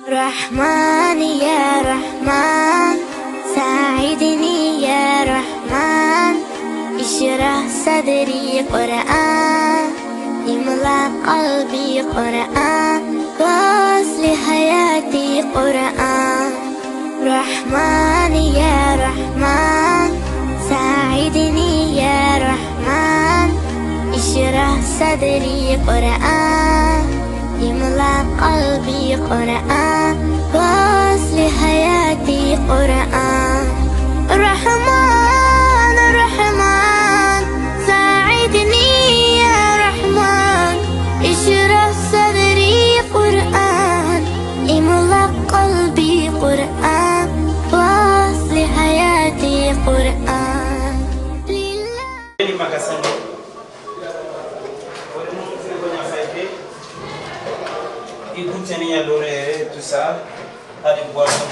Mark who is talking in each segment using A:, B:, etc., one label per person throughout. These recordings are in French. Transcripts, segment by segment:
A: رحمن يا رحمن ساعدني يا رحمن اشرح صدري قرآن املأ قلبي قرآن واصلح حياتي قرآن رحمن يا رحمن ساعدني يا رحمن اشرح صدري قرآن املأ قلبي قرآن واصلح حياتي قرآن رحمن رحمن ساعدني يا رحمن اشرح صدري قرآن املأ قلبي قرآن واصلح حياتي قرآن
B: Écoutez, adorer tout ça, allez boire ça,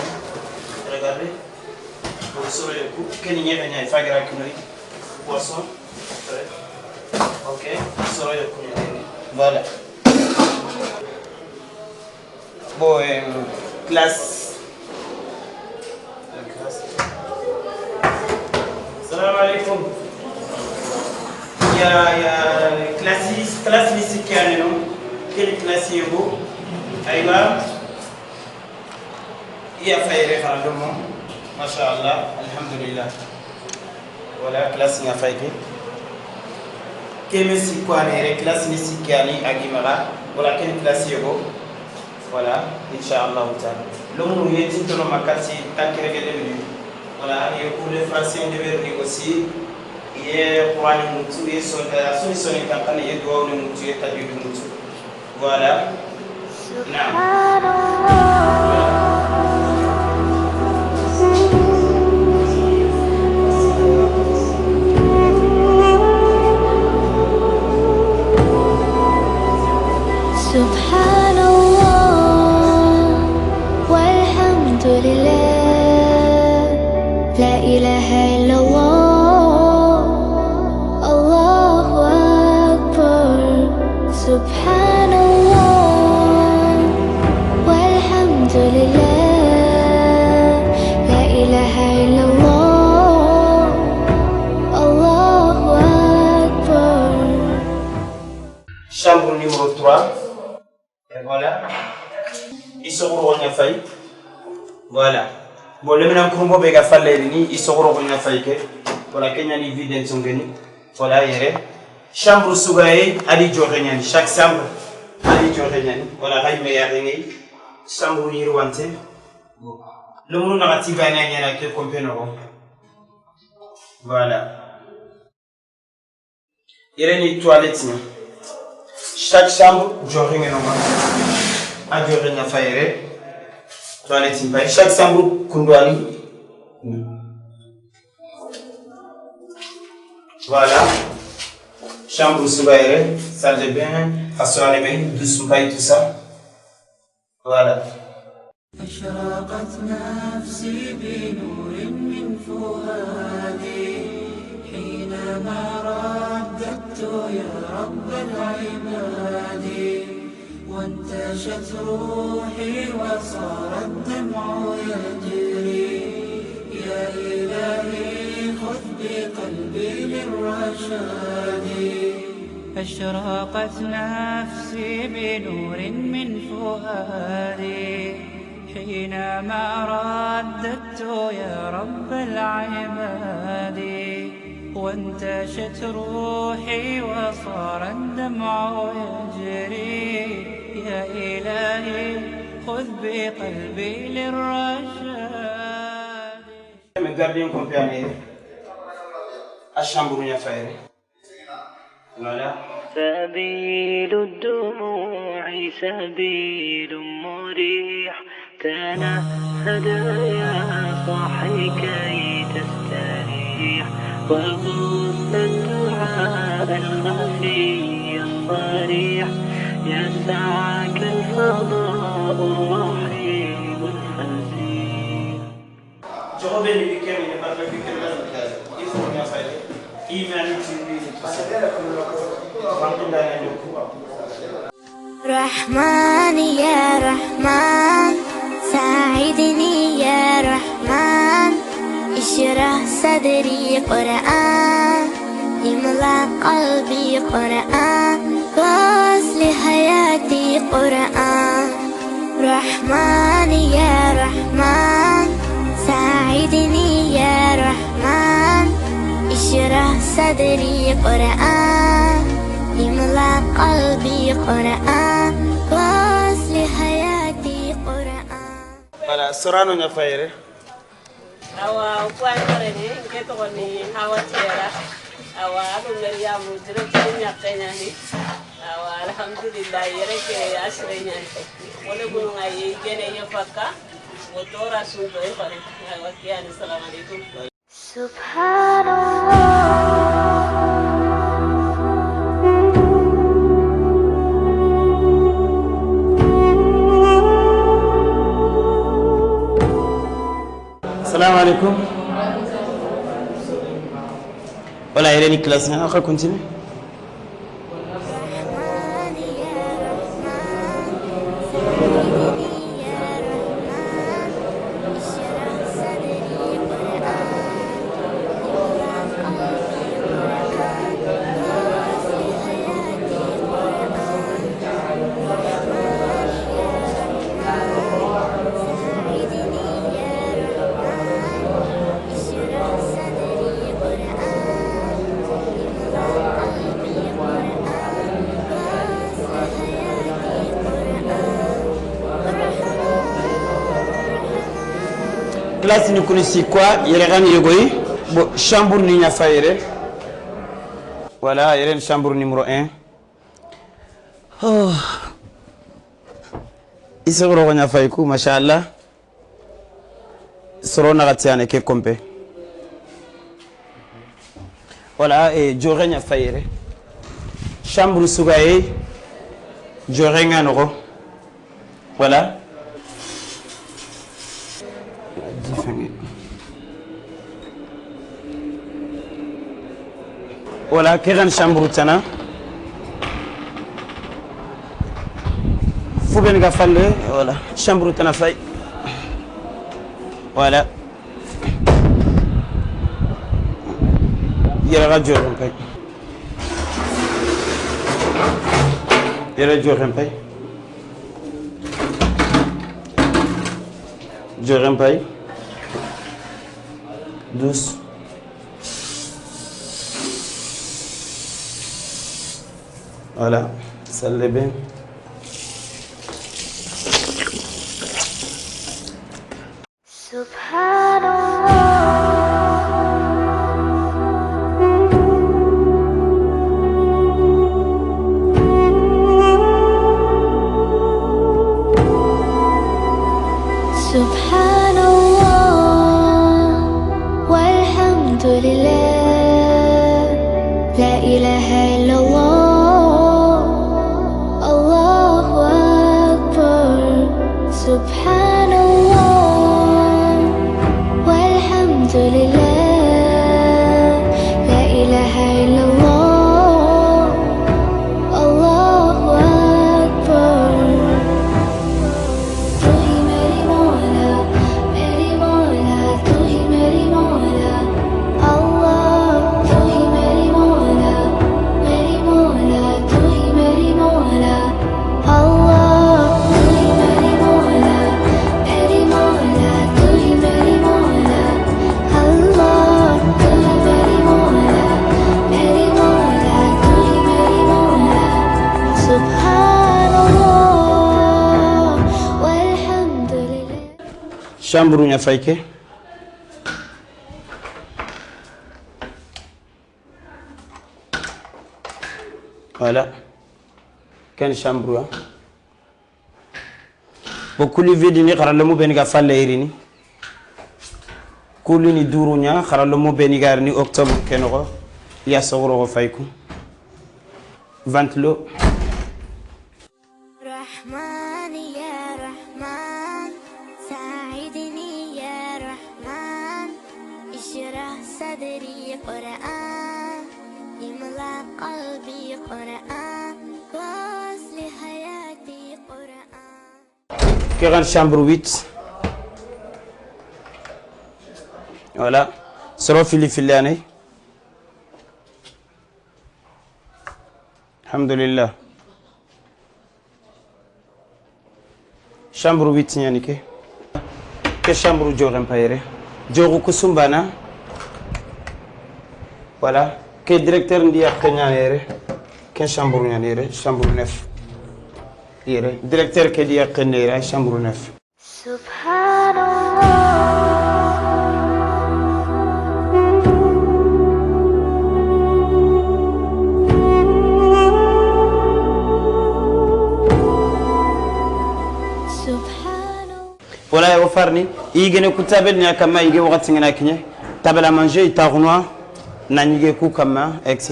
B: regardez, vous saurez le coup, quel n'y a rien à faire avec nous, poisson, ok, vous saurez le coup, voilà. Bon, classe. Salam alaikum. Il y a classe lycée qui a le nom. Quelle classe est vous? Aïba, il y a fait référendum, Masha'Allah, Alhamdulillah. Voilà, classe n'a fait que. Quelle classe ici qui a ni Agimara? Voilà, quelle classe est vous? Voilà, Inch'Allah. Le monde où il y a tout le monde qui est venu. Voilà, et pour les Français, on devait venir aussi. Il y a pour aller moutou, et son est en train de doit le moutou et tailler le moutou. Voilà.
A: سبحان الله والحمد لله لا إله إلا الله الله أكبر سبحان الله والحمد لله لا إله إلا الله الله أكبر.
B: Chambre numéro 3. Et voilà. Ils seront en faille. Voilà. Bon, le maintenant pour moi, il a fallu ils seront en faille. Voilà, Kenya ni vide son geni. Voilà, hier. Chambre sougaye, Ali Jorenian. Chaque chambre, Ali Jorenian. Voilà, Raïme Yarenei. Chambre Yirwante. Le monde narratif a un peu compétent. Voilà. Il y a une toilette. Chaque chambre, j'aurai un nom. À j'aurai un affaire. Toilette. Chaque chambre, Kundwani. Voilà. Chambre soubaire, salle de bain, façon à les douce paille, tout ça. Voilà.
C: أشرقت نفسي بنور من فؤادي حينما رددت يا رب العباد وانتشت روحي وصار الدمع يجري يا إلهي خذ بقلبي للرشاد أشرقت نفسي بنور من فؤادي حينما رددت يا رب العباد وانتشت روحي وصار الدمع يجري يا إلهي خذ بقلبي للرشاد.
B: Me garder un compagnie à chambre une affaire. Voilà.
C: سبيل الدموع سبيل مريح تنهد يا صاحي كي تستريح وغص الدعاء الخفي الصريح يسعك الفضاء الرحيم الفسيح.
B: جواب اللي كان يبقى في كلمة يفهم يا فايدة إيمان
A: رحمن يا رحمن ساعدني يا رحمن اشرح صدري قرآن املأ قلبي قرآن واصلح حياتي قرآن رحمن يا رحمن ساعدني يا رحمن اشرح صدري قرآن املأ قلبي قرآن واصلح حياتي قرآن.
B: Voilà, Sorano nya fayre.
D: Awa kwai korene ke to ni hawa tera awa dum le ya mu dire ko nya kanya ni awa alhamdulillah yere ke asre nya wala bu ngai gene ya fakka wo tora sun do e fare awa kiyani assalamu alaikum.
B: Assalamu alaikum. Voilà, il y a une classe, on va continuer. Classe ni kunisi quoi yere gani yogoyi bo chambre ni nya fayre. Voilà, il y a une chambre numéro 1. Oh. Ici on nya fayku machallah. Soro na gatiane ke kompe. Voilà, et jore nya fayre. Chambre sugaye jore ngano. Voilà. Voilà, quelle chambre tana. Faut bien gaffaler, voilà, chambre tana fay. Voilà. Il y a la radio un peu. Il y a la radio un peu. Je remplace. Douce. Voilà, ça l'est bien.
A: سبحان الله والحمد لله لا إله إلا الله الله أكبر سبحان الله والحمد لله لا إله إلا الله الله أكبر. तू ही मेरी मौला तू ही मेरी मौला अल्लाह तू ही मेरी मौला तू ही मेरी मौला अल्लाह तू ही मेरी मौला तू ही मेरी मौला अल्लाह तू ही मेरी मौला तू ही मेरी मौला सुभान अल्लाह वल्हम्दुलिल्लाह.
B: Chambre nya fayke. Voilà. Quelle chambre hein? Beaucoup de vide ni karalamu beniga falle irini. Kuli ni durunya karalamu beniga ni octobre kenoro. Ya sogoro fayku. Ventilo.
A: رحمن يا رحمن ساعدني يا رحمن اشرح صدري قرآن املأ قلبي قرآن واصلح حياتي قرآن.
B: Quelle chambre 8. voilà soro fili anay alhamdulillah chambre 8 ñani ke chambre joren payere jogu kusumbana voilà que directeur ndi yakanyere ke chambre ñanere chambre 9 yere directeur ke di yakanyere chambre 9
A: Subhanallah.
B: Voilà yo farni igene kutabel nya kama ige wakati ngana kinye tabela manger itagunwa na nyige ku kama etc.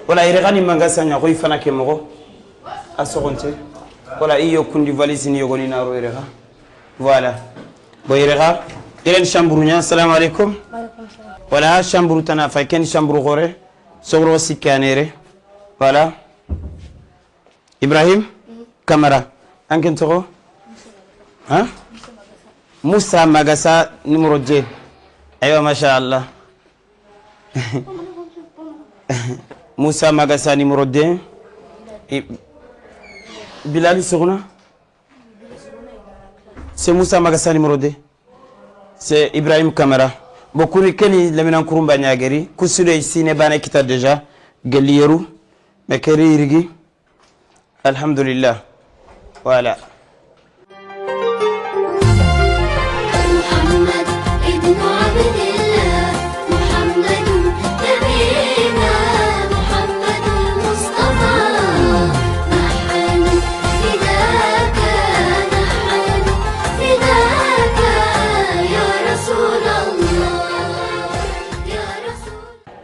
B: Voilà iregani mangasa nya ko ifana ke mogo asogonte voilà iyo kundi valise ni yogoni na ro irega voilà bo irega iren chambre nya assalamu alaikum voilà chambre tana fa ken chambre gore sogro sikanere voilà Ibrahim Camara anken toro hein Moussa Magassa numéro 2 aywa machallah Moussa Magassa numéro 2 Bilal Sourna c'est Moussa Magassa numéro 2 c'est Ibrahim Camara bokuri keni lamina kurumba nyageri kusude ici ne bana kita déjà galiyeru mekeri irigi alhamdulillah voilà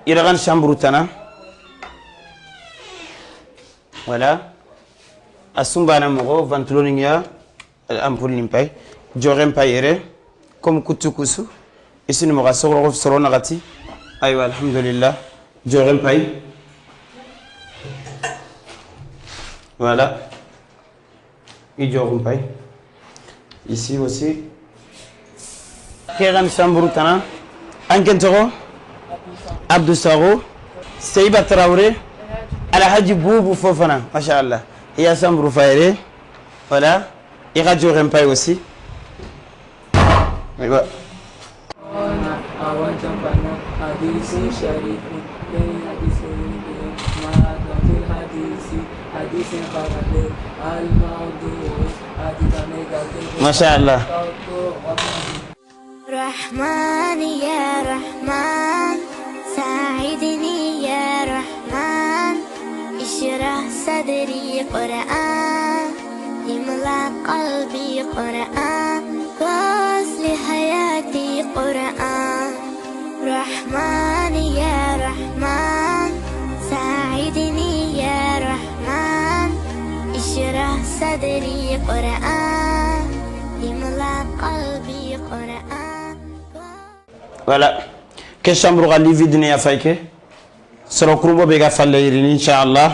B: iragan chambre tana voilà asumbana mogo ventoloninga ampoule nimpay jorem payere comme kutukusu isini moga soro soro nagati aywa alhamdulillah jorem pay voilà i jorem pay ici aussi kegan chambre tana ankentoro Abdou Saro, Seiba Traoré, Alhaji Boubou Fofana, machallah. Il y a Sambrou Faere, voilà. Il y a Radio Rempaï aussi. Oui, voilà. Machallah.
A: رحمن يا رحمن ساعدني يا رحمن اشرح صدري قرآن املأ قلبي قرآن واصل حياتي قرآن رحمن يا رحمن ساعدني يا رحمن اشرح صدري قرآن املأ قلبي قرآن
B: Voilà. Que chambre à livide ni afaike. Soro kurumbo bega falle irini inshallah.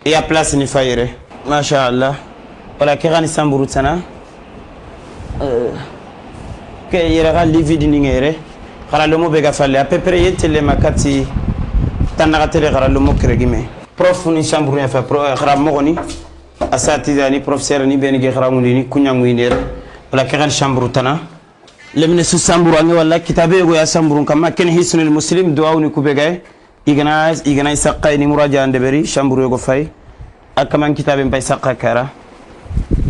B: Et à place ni faire. Mashallah. Voilà que rani samburu tana. Que yera livide ni ngere. Khara lomo bega falle à peu près yetele makati tanaka tele khara lomo kregime. Prof ni chambre ni fa khara mogoni. Asatiza ni professeur ni benige khara nguni kunyangu inere. Voilà que rani chambre tana. لمن سامبرو أني والله كتابي يقول سامبرو كما كان حسن المسلم دعوني كوبعي إغنى يسقى إني مراجعة عندبري سامبرو يقول فاي أكمل كتابي بيسقى يسقى كارا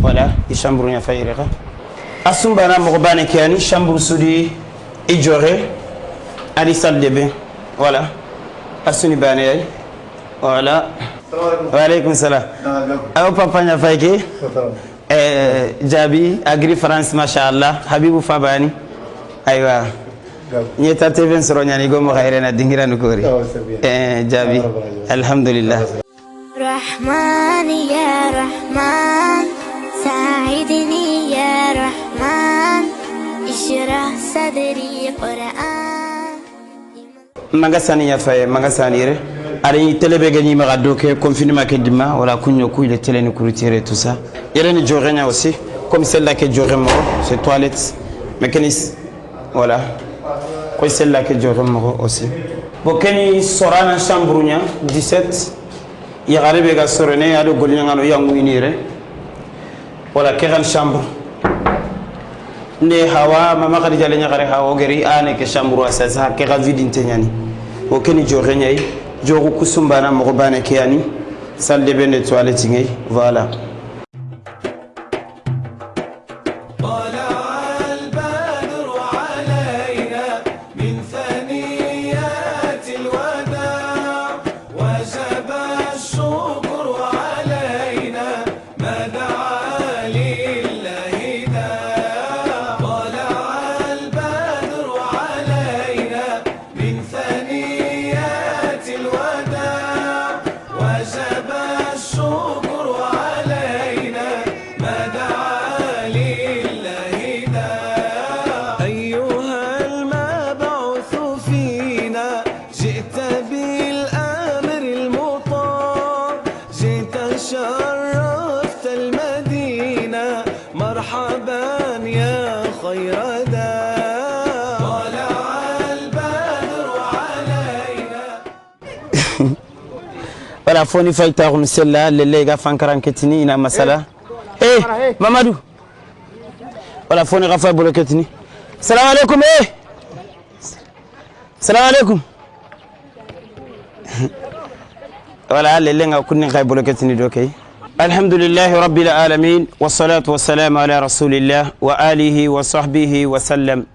B: ولا يسامبرو يفاي ركا أسمع بنا مغبانة كياني سامبرو سودي إجوري أريسال دبي ولا أسوني باني ولا وعليكم السلام أو بابا يفاي كي Jabi agri France mashallah Habibou Fabani aywa nyeta teven soro nyani gomo khairena dingira nukori Jabi alhamdulillah
A: رحمن يا رحمن ساعدني يا رحمن اشرح صدري قرآن
B: magasani ya faye magasani re ari telebe gani ma doke confinement ke dima wala kunyo ku ile télé ni kurutire tout ça irene jorenya aussi comme celle-là que joremo c'est toilette mécanisme voilà koy celle-là que je remarque aussi bon keni sorana chambre nya 17 yagare be ga sorene ado golnya ngano yangu inire wala kegan chambre ne hawa mama khadija le nyagare hawa geri ane ke chambre asasa ke ga vide intenyani bon keni joxe nyai jogu kusumbana mo bana kiani salle de bain de toilette ngai voilà. Voilà, foni fayta on celle-là, les gars fankaran ketini ina masala. Eh, Mamadou. Voilà, foni rafa bolo ketini. Salam alaikum eh. Salam alaikum. Voilà, les lenga kunni khay bolo ketini dokay. Alhamdulillah rabbil alamin wassalatu wassalamu ala rasulillah wa alihi wa sahbihi wa sallam.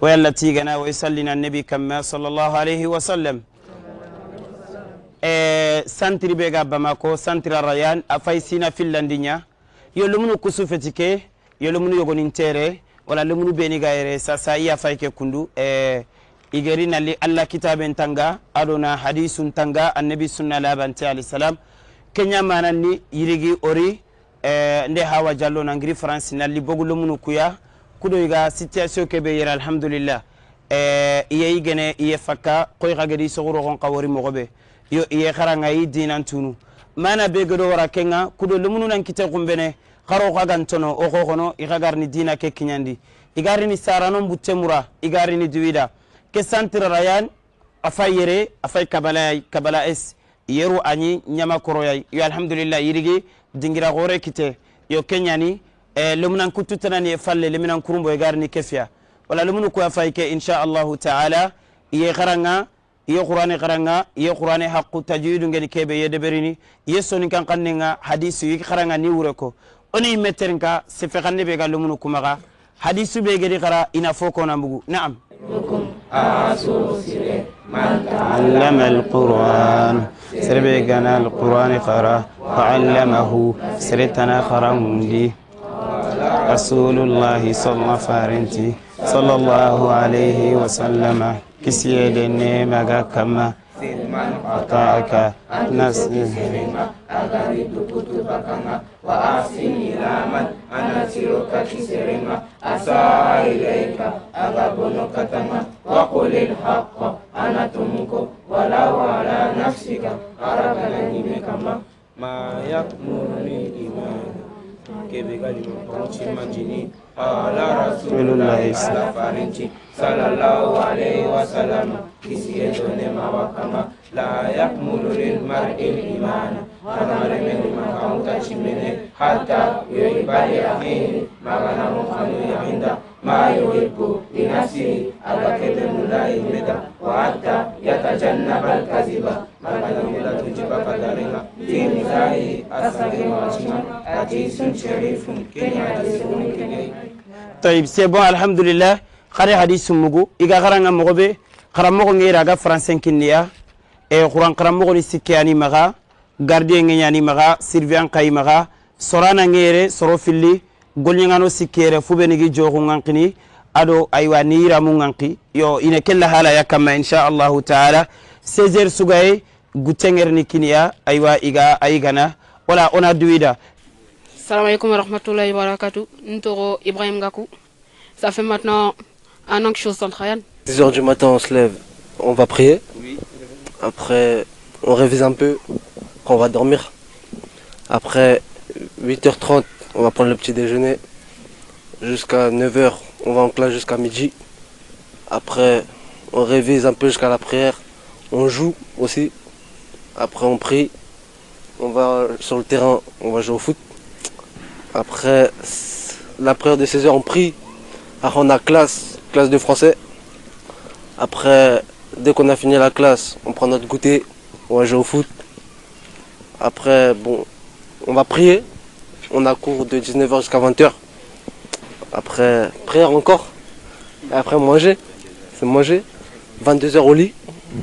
B: Wa yallati gana wa yusallina an-nabi kama sallallahu alayhi wa sallam. Santri bega Bamako, Santri Rayan, afay sina Finlandinya, yo lumunu kusufetike, yo lumunu yogonintere, wala lumunu benigaere, sasa iya fay ke kundu, igeri nali Allah kitaben tanga, adona hadisun tanga, annabi sunna labanti alayhi salam, Kenya manani yirigi ori, nde hawa jallo nangiri France nali bogu lumunu kuya, kudo iga situation kebe yera alhamdulillah, iye igene iye fakka, koy gagedi soguro gonka wori mogobe. Yo iye kharanga yi dinan tunu mana be godo wara kenga kudo lumunu nan kite kumbene kharo khagan tono o khono igagarni dina ke kinyandi igarini sarano butemura igarini duwida ke santre rayan afayere afay kabala es yeru ani nyama koroyay yo alhamdulillah yirigi dingira gore kite yo kenyani lumunan kututanani falle leminan kurumbo igarni kefia wala lumunu ko afay ke insha Allah taala iye kharanga ye qur'ani qaranga ye qur'ani haqqu tajwid ngeni kebe ye deberini ye soni kan kannenga hadisu yi qaranga ni wureko oni meterinka se fe kanne be galumunu kumaga hadisu be gedi qara ina foko na mbugu na'am man ta'allama al-qur'an serbe gana al-qur'ani qara fa'allamahu seretana qaramundi rasulullah sallallahu alayhi wa sallama kisiye denne maga kama ataka nasihima agari dukutu bakanga wa asini laman anasiroka kiserema asa ilaika agabono katama wa qulil haqqa anatumuko wala wala nafsika arabana nimekama ma yakmuruni iman kebegali mpanchi majini ala rasulullah sallallahu alayhi wa sallam kisiye done mawakama la yakmulu lil mar'il imana amare men makamta chimene hatta yuibali akhiri magana mukhanu yahinda ma yuhibbu linafsi agakebe mulai meda wa hatta yatajannaba al-kaziba magana mula tujiba kadarenga timizahi asage machima hadisun sharifun kenya hadisun kenya. طيب c'est bon alhamdulillah khare hadithum mugu iga garanga mogobe kharammo ngira ga français kinniya e quran kharammo ni sikani maga gardien ngani maga sirvian kay maga sorana ngere soro filli golnyangano sikere fubenigi jogu ngankini ado aywa nira mu nganki yo ina kella hala yakama insha Allah taala 16h sugay gutenger ni kiniya aywa iga aygana wala ona duida.
E: Salam alaikum wa rahmatullahi wa barakatuh. Ntoro Ibrahim Gakou. Ça fait maintenant un an que je suis au centre Ryan.
F: 10h du matin, on se lève, on va prier. Oui. Après, on révise un peu, on va dormir. Après, 8h30, on va prendre le petit déjeuner. Jusqu'à 9h, on va en classe jusqu'à midi. Après, on révise un peu jusqu'à la prière, on joue aussi, après on prie, on va sur le terrain, on va jouer au foot. Après la prière de 16h, on prie, après on a classe de français. Après, dès qu'on a fini la classe, on prend notre goûter, on va jouer au foot. Après, bon, on va prier, on a cours de 19h jusqu'à 20h. Après, prière encore. Et après, manger. C'est manger. 22h au lit.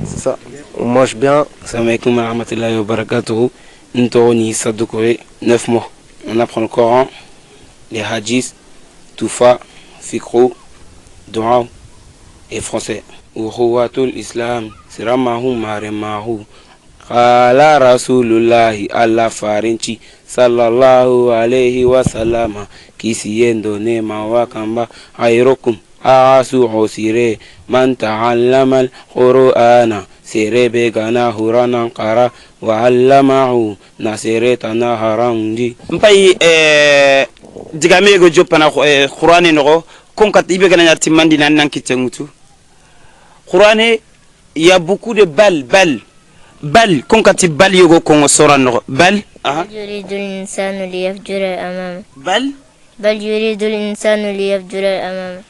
F: C'est ça. On mange bien.
B: Salam alaikum wa rahmatullahi wa barakatuh. Nous avons Sadoukouré, 9 mois. On apprend le Coran, les hadiths, Toufa, Fikro, Dua et français. Uhuwatul Islam, Siramahu Maremahu. Qala Rasulullahi Allah Farinci, sallallahu alayhi wa sallam, Kisiendo Nema Wakamba, Ayrokum, Asu Hosire, Man ta'allama al-Qur'ana, Sirebe Gana Huranan Qara, wa allamahu, Nasiretana Haramdi. Mpai Digamego Jopana Qur'ani no, Konkat Ibegana Yatimandi Nanan Kitengutu. Qur'ani, il y a beaucoup de balles. بل كون كاتب بل يغو كون صورا بل
G: يريد الإنسان ليفجر أمامه
B: بل
G: يريد الإنسان ليفجر أمامه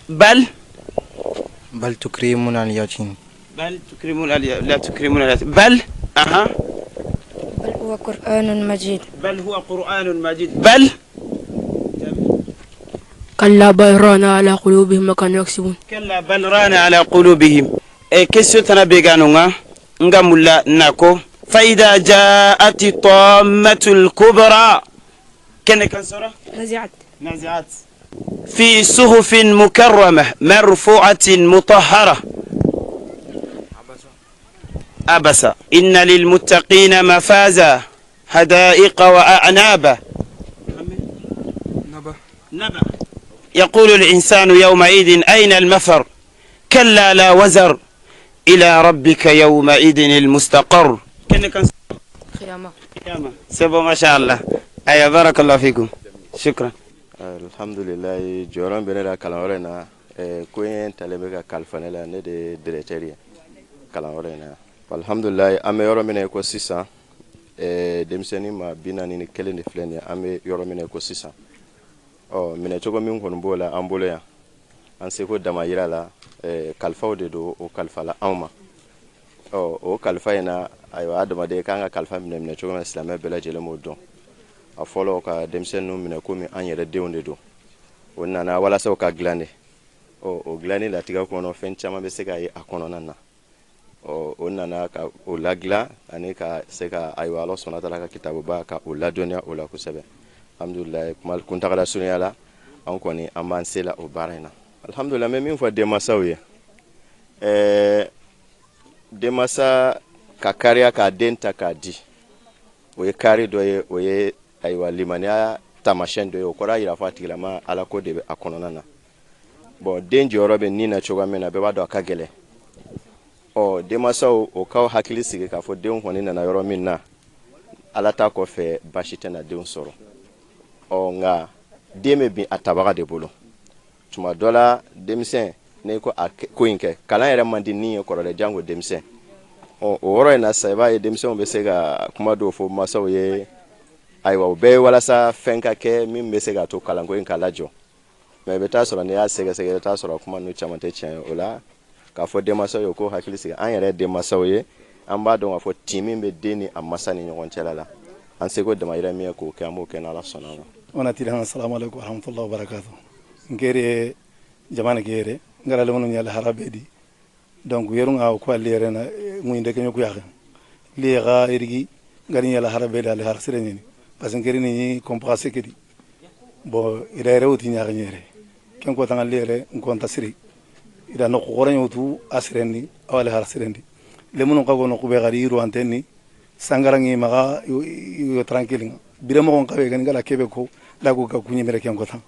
H: بل تكرمون اليتيم
B: لا تكرمون اليتيم بل
G: هو قرآن مجيد
B: بل
E: كلا بل ران على قلوبهم ما كانوا يكسبون
B: كلا بل ران على قلوبهم كيسيو تنا بيغانونغا نغامولا ناكو فإذا جاءت الطامة الكبرى كان سورة نازعات في صحف مكرمة مرفوعة مطهرة أبس إن للمتقين مفازا حدائق وأعنابا نبا يقول الإنسان يومئذ أين المفر كلا لا وزر إلى ربك يومئذ المستقر
E: خيامة
B: سبو ما شاء الله أي بارك الله فيكم شكرا
I: الحمد لله جوران بنلا كلامنا كوين تلميذ كالفنلا ندي دريتيريا كلامنا الحمد لله أمي يورو من إكوسيسا دمسني ما بينا نيني كلين فلاني أمي يورو من إكوسيسا أو من أشوفه من هون أمبولا أنسيكو دمايرا لا kalfaw de do o kalfa la awma o kalfa ina ayo adama de kanga kalfa mine chogo islamé bela jele modon a folo ka demsen no mine ko mi anyere de onde do wonna na wala so ka glane o glane la tiga ko no fen chama be se ka yi akono nana o onna na ka o lagla ani ka se ka ayo Allah subhanahu wa ta'ala ka kitabu ba ka o la donia o la kusebe alhamdulillah kuma kunta kala sunyala an ko ni amansela o barena alhamdulillah même une fois demasa oye demasa ka kariya ka denta ka di oye kari do ye oye aywa limania tamashen do ye okora ira fatigila ma ala ko de akonona na bon denji orobe nina choga mena be bado akagele o demasa o kaw hakili sigi ka fo den honi na yoro minna ala ta ko fe bashite na den soro o nga deme bi atabaga de bolo tuma dola demsen ne ko ko inke kala yere mandi ni ko le jango demsen o woro na saiba e demsen be sega kuma do fo masaw ye aywa be wala sa fenka ke min be sega to kala ngo in kala jo me be ta soro ne ya sega ta soro kuma no chamante chen ola ka fo demasaw yo ko hakili sega an yere demasaw ye an ba don fo timi be deni amasa ni nyon chelala an sego de mayira mi ko kamo ken ala sonala
J: ona tiran assalamu alaikum wa rahmatullahi wa barakatuh ngere jamana gere ngara le wonon yalla harabedi donc yerunga ko lere na muinde kenyo ku yaga lera irigi ngari yalla harabedi al har sireni parce que ngeri ni comprase kedi bo ida rewti nyaga nyere ken ko tangal lere ngonta siri ida no ko goranyo tu asrendi awale har sirendi le munon ka gono ko be gari ru anteni sangarangi maga yo tranquille biremo kon kabe gan ngala kebe ko lago ka kunyi mere ken ko tan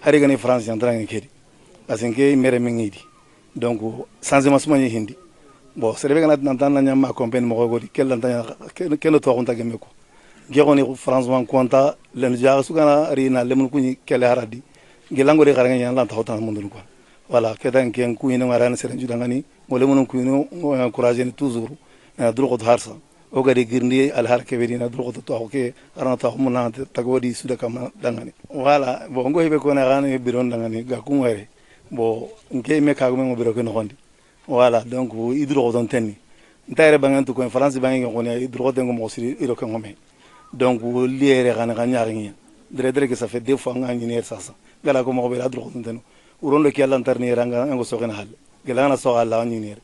J: hari gani France yandrangi kedi parce que mere mingidi donc sans émancement hindi bon c'est bien que nan nyama accompagne mo godi kellan tan kelo to on tageme ko gegoni France wan konta len jaar su gana rina lemun kunyi kele haradi gelango de garanga yan lan ta hotan mundun ko voilà ketan ken kuino ngarana seren judangani ngole monon kuino encourager toujours na drogo harsa o gadi girndi al har kebedi na drogo to ke arana ta humna tagodi suda kama dangani voilà bo ngo hebe ko na gane biron dangani ga kunwere bo nke me ka mo biro ko no gondi voilà donc idro don tenni ntayre bangan to ko france bangi ko ne idro den ko mo siri iro ko ngome donc liere gana ganya ngi dre que ça fait deux fois ngani ne sasa gala ko mo be adro don tenno urondo ki alla interni ranga ngo so gena hal gala na so alla ni ne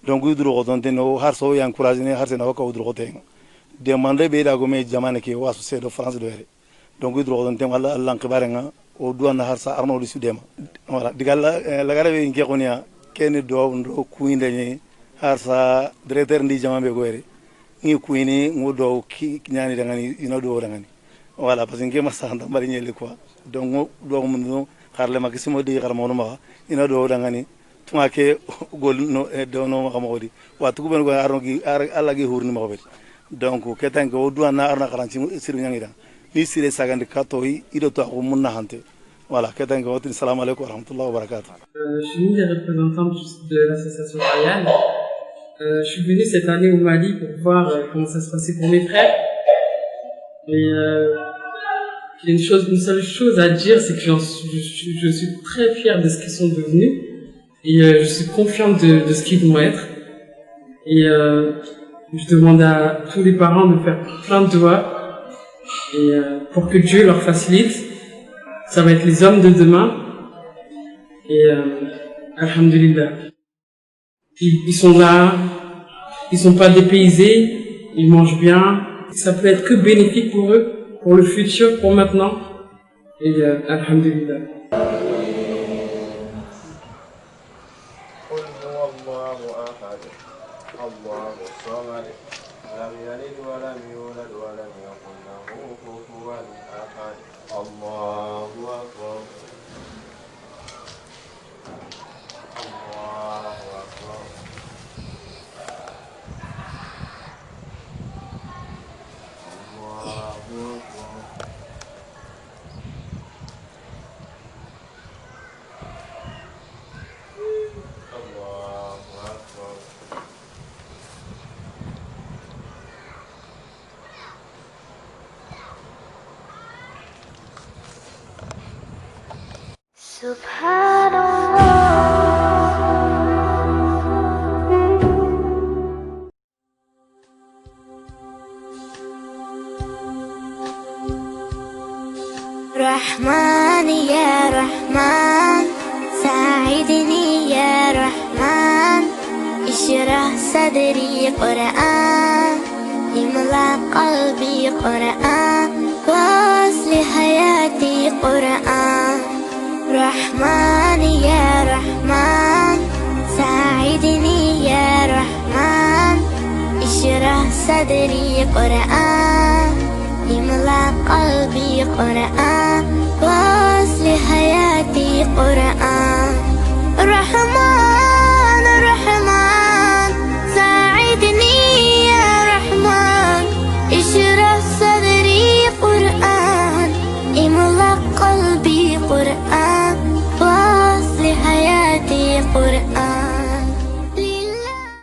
J: donc idro don tenno har so yan courage ne har se na ko idro tenno demande be da go me jamane ke wasu se do france do ere donc idro don tenno alla alla ngibare nga o duwana har sa arno di sudema voilà digal la garabe ngi ko ne ken do ndo kuinde ni har sa directeur ndi jamambe go ere ngi kuini ngodo ki nyani dangani ino do dangani voilà parce que ma sa ndam bari nyele quoi donc do mo no xarle ma kisimo di xar mo no ma ino do dangani tuma ke gol no do no ma mo di watu ko ben go arno gi alla gi hurni ma be donc ketan ko do na arna xaranci sir nyangi da ni sire sagandi katoyi ido to ko munna hante voilà ketan ko tin salam alaykum wa rahmatullahi wa barakatuh.
K: Je suis une des représentantes de l'association Ryan. Je suis venu cette année au Mali pour voir comment ça se passait pour mes frères. Et j'ai une seule chose à dire, c'est que je suis très fière de ce qu'ils sont devenus. Et je suis confiante de ce qu'ils vont être. Et je demande à tous les parents de faire plein de doigts et pour que Dieu leur facilite. Ça va être les hommes de demain. Et alhamdulillah. Ils sont là, ils sont pas dépaysés, ils mangent bien. Ça peut être que bénéfique pour eux, pour le futur, pour maintenant. Et alhamdulillah.
A: رحمن يا رحمن ساعدني يا رحمن اشرح صدري قرآن املأ قلبي قرآن واصلح حياتي قرآن رحمن يا رحمن ساعدني يا رحمن اشرح صدري قرآن املأ قلبي قرآن واصلح حياتي قرآن رحمن